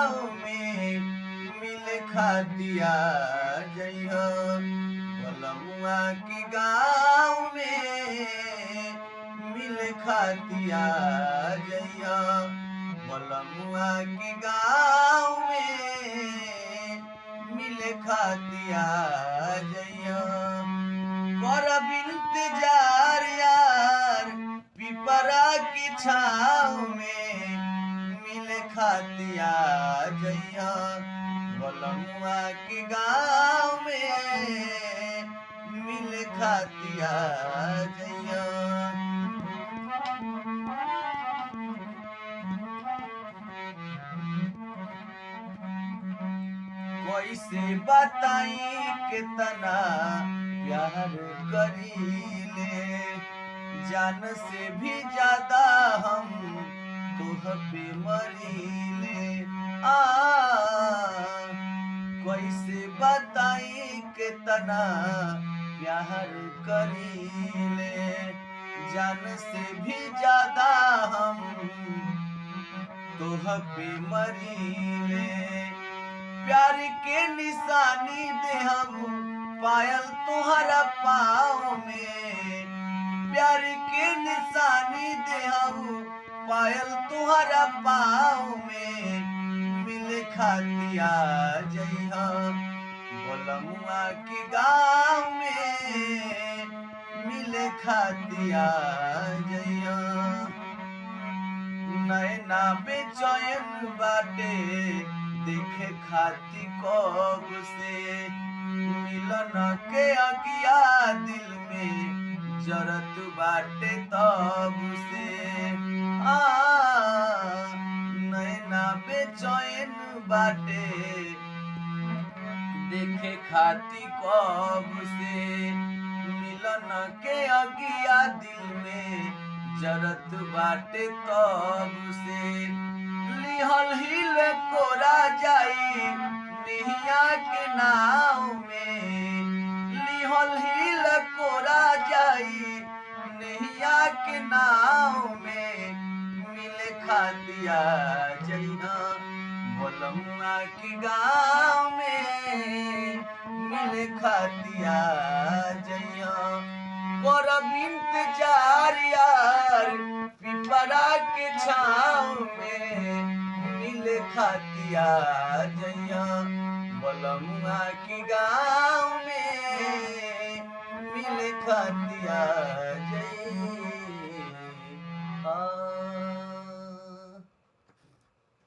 गाँव में मिले खातिया जइहा बलमुआ की गाँव में मिले खातिया जइहा बलमुआ की गाँव में मिले खातिया जइहा करब इंतजार यार पिपरा की छाँव में मिले खातिया जइहा बलमुआ की गाँव में मिले खातिया जइहा। कैसे बताई कितना प्यार करीले जान से भी ज्यादा हम तुह पे मरीले कैसे बताई कितना प्यार करीले जान से भी ज्यादा हम तुह पे मरीले प्यार के निशानी दे हम पायल तुहरा पाँव में प्यार के निशानी दे हम पायल तुहरा पाँव में मिले खातिया जइहा बलमुआ की गाँव में मिले खातिया जइहा। नैना बेचैन बाटे देखे खाती कब से मिलन के अगिया दिल में जरत बाटे तब से नैना बेचैन बाटे देखे खाती कब से मिलन के अगिया दिल में जरत बाटे तब से लिहल हिल कोरा जाई निहिया के नाव में लिहल हिल कोरा जाई निहिया के नाव में मिले खातिया जइहा बलमुआ की गाँव में मिले खातिया जइहा करब इंतजार यार पिपरा के छाँव में मिले खातिया जइहा बलमुआ की गाँव में मिले खातिया जइहा।